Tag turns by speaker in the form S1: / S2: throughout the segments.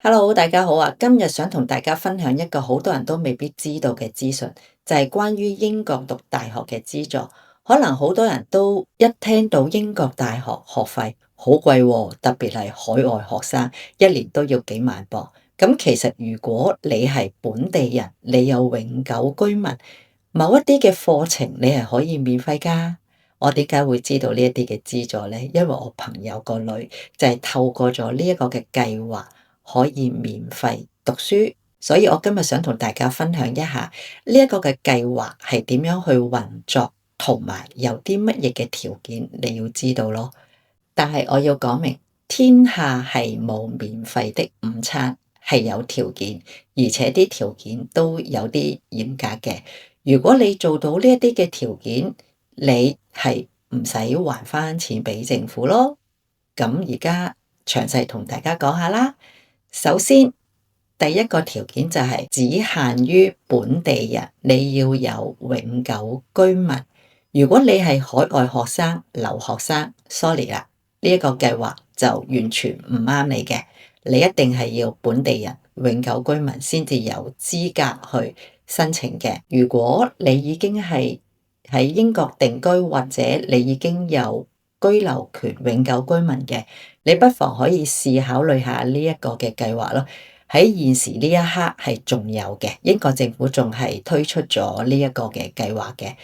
S1: Hello，大家好啊！今日想同大家分享一個好多人都未必知道嘅資訊，就係關於英國讀大學嘅資助。可能好多人都一聽到英國大學學費好貴喎，特別係海外學生，一年都要幾萬磅。咁其實如果你係本地人，你有永久居民，某一啲嘅課程你係可以免費㗎。我點解會知道呢一啲嘅資助呢？因為我朋友個女就係透過咗呢一個嘅計劃。可以免費讀書，所以我今日想同大家分享一下呢一個嘅計劃係點樣去運作，同埋有啲乜嘢嘅條件你要知道咯。但係我要講明，天下係冇免費的午餐，係有條件，而且啲條件都有啲嚴格嘅。如果你做到呢一啲嘅條件，你係唔使還翻錢俾政府咯。咁而家詳細同大家講下啦。首先，第一個條件就係只限於本地人，你要有永久居民。如果你係海外學生、留學生，sorry 啦，呢一個計劃就完全唔啱你嘅。你一定係要本地人、永久居民先至有資格去申請嘅。如果你已經係喺英國定居，或者你已經有居留權、永久居民嘅，你不妨可以試考慮下呢一個嘅計劃咯。喺現時呢一刻係仲有嘅，英國政府仲係推出咗呢一個嘅計劃嘅。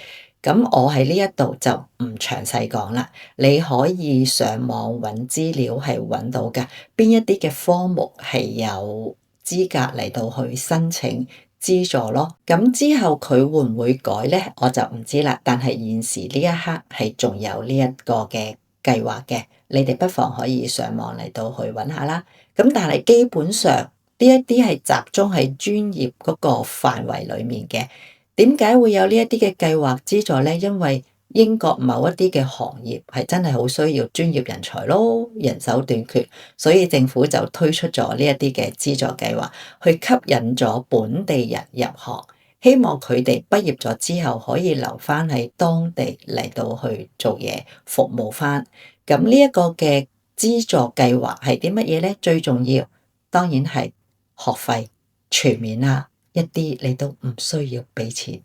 S1: 咁我喺呢一度就唔詳細講啦，你可以上網揾資料係揾到嘅，邊一啲嘅科目係有資格嚟到去申請資助咯。咁之後佢會唔會改呢？我就唔知啦。但係現時呢一刻係仲有呢一個嘅計劃嘅，你哋不妨可以上網嚟到去揾下啦。咁但係基本上呢一啲係集中喺專業嗰個範圍裡面嘅。點解會有呢一啲嘅計劃資助呢？因為英國某一啲嘅行業係真係好需要專業人才咯，人手短缺，所以政府就推出咗呢一啲嘅資助計劃，去吸引咗本地人入行，希望佢哋畢業咗之後可以留返喺當地嚟到去做嘢，服務返。咁呢一個嘅資助計劃係啲乜嘢呢？最重要當然係學費全免啦。一啲你都唔需要俾錢，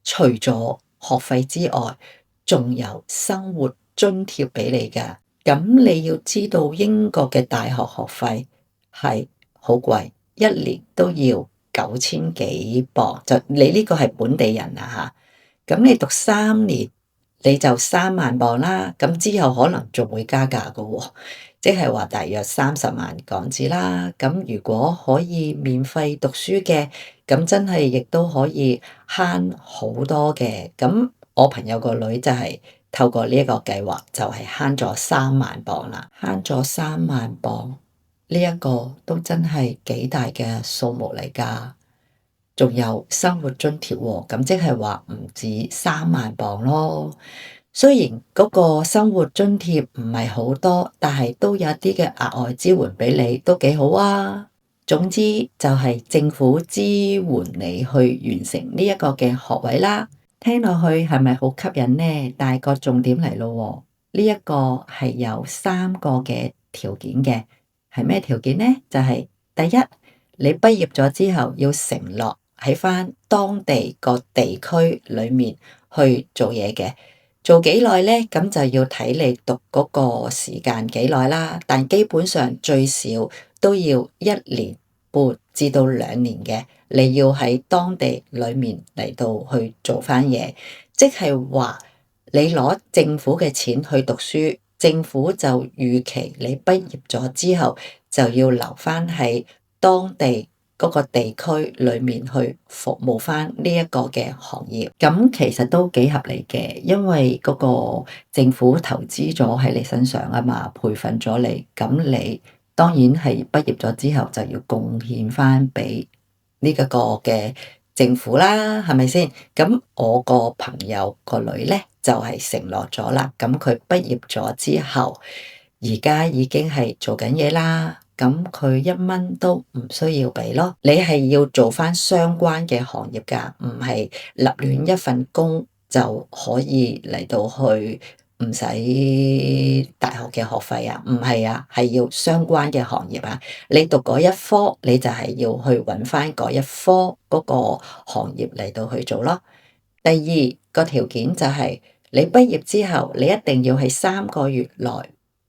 S1: 除咗學費之外，仲有生活津貼俾你㗎。咁你要知道英國嘅大學學費係好貴，一年都要9000幾磅。就你呢個係本地人啊嚇，咁你讀3年你就3萬磅啦。咁之後可能仲會加價㗎喎。即係話大約30萬港紙啦。咁如果可以免費讀書嘅，咁真係亦都可以慳好多嘅。咁我朋友個女就係透過呢一個計劃，就係慳咗3萬磅啦。慳咗3萬磅，呢一個都真係幾大嘅數目嚟㗎。仲有生活津貼喎，咁即係話唔止3萬磅咯。雖然嗰個生活津貼唔係好多，但係都有啲嘅額外支援俾你，都幾好啊。總之就係政府支援你去完成呢一個嘅學位啦。聽落去係咪好吸引呢？但係個重點嚟咯，呢一個係有3個嘅條件嘅，係咩條件呢？就係第一，你畢業咗之後要承諾喺返當地個地區裡面去做嘢嘅。做幾耐呢？咁就要睇你讀嗰個時間幾耐啦。但基本上最少都要1年半至到2年嘅，你要喺當地裡面嚟到去做返嘢，即係話你攞政府嘅錢去讀書，政府就預期你畢業咗之後就要留返喺當地嗰個地區裏面去服務翻呢一個嘅行業，咁其實都幾合理嘅，因為嗰個政府投資咗喺你身上啊嘛，培訓咗你，咁你當然係畢業咗之後就要貢獻翻俾呢一個嘅政府啦，係咪先？咁我個朋友個女呢，就係承諾咗啦，咁佢畢業咗之後，而家已經係做緊嘢啦。咁佢1蚊都唔需要俾咯，你係要做翻相關嘅行業㗎，唔係立亂一份工就可以嚟到去唔使大學嘅學費啊？唔係啊，係要相關嘅行業啊。你讀嗰一科，你就係要去揾翻嗰一科嗰個行業嚟到去做咯。第二個條件就係你畢業之後，你一定要喺3個月內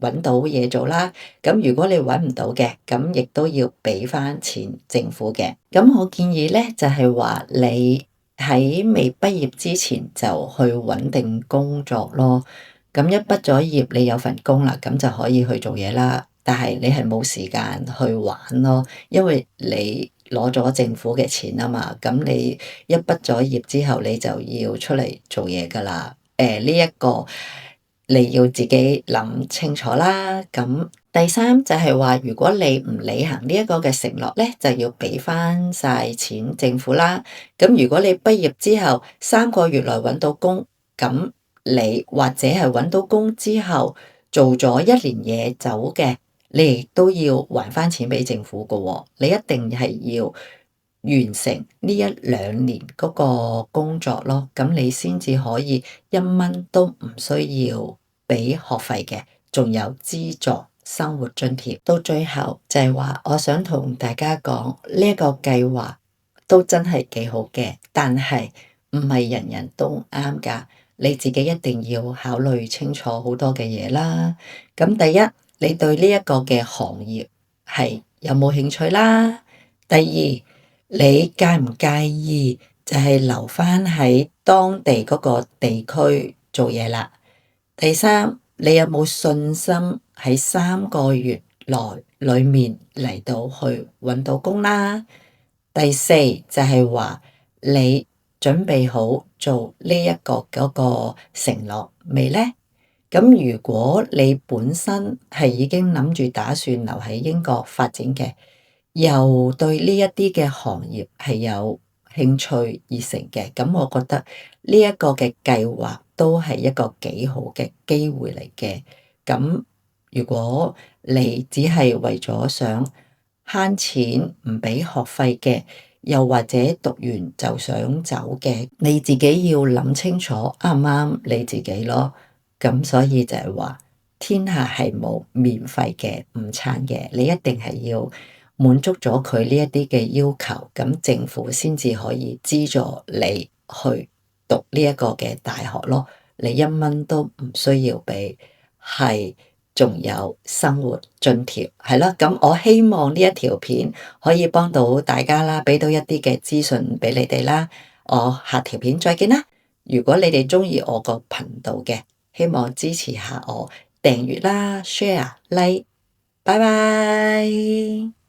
S1: 揾到嘢做啦。咁如果你揾唔到嘅，咁亦都要俾翻錢政府嘅。咁我建議咧就係話你喺未畢業之前就去穩定工作咯。咁一畢咗業，你有份工啦，咁就可以去做嘢啦。但係你係冇時間去玩咯，因為你攞咗政府嘅錢啊嘛。咁你一畢咗業之後，你就要出嚟做嘢噶啦。呢一個你要自己諗清楚啦。咁第三就係話，如果你唔履行呢一個嘅承諾咧，就要俾翻晒錢政府啦。咁如果你畢業之後3個月內揾到工，咁你或者係揾到工之後做咗1年嘢走嘅，你亦都要還翻錢俾政府㗎喎。你一定係要完成呢1-2年嗰個工作咯，咁你先至可以1蚊都唔需要俾學費嘅，仲有資助生活津貼。到最後就係話，我想同大家講呢一個計劃都真係幾好嘅，但係唔係人人都啱㗎。你自己一定要考慮清楚好多嘅嘢啦。咁第一，你對呢一個嘅行業係有冇興趣啦？第二，你介唔介意就係留返喺當地嗰個地區做嘢啦？第三，你有冇信心喺3個月內裏面嚟到去揾到工啦？第四就係話你準備好做呢一個嗰個承諾未呢？咁如果你本身係已經諗住打算留喺英國發展嘅，又對呢一啲嘅行業係有興趣而成嘅，咁我覺得呢一個嘅計劃都係一個幾好嘅機會嚟嘅。咁如果你只係為咗想慳錢唔俾學費嘅，又或者讀完就想走嘅，你自己要諗清楚啱唔啱你自己咯。咁所以就係話，天下係冇免費嘅午餐嘅，你一定係要滿足咗佢呢一啲嘅要求，咁政府先至可以資助你去讀呢一個嘅大學咯。你1蚊都唔需要俾，係仲有生活津貼，係咯。咁我希望呢一條片可以幫到大家啦，俾到一啲嘅資訊俾你哋啦。我下條片再見啦。如果你哋鍾意我個頻道嘅，希望支持下我，訂閱啦、share、like，拜拜。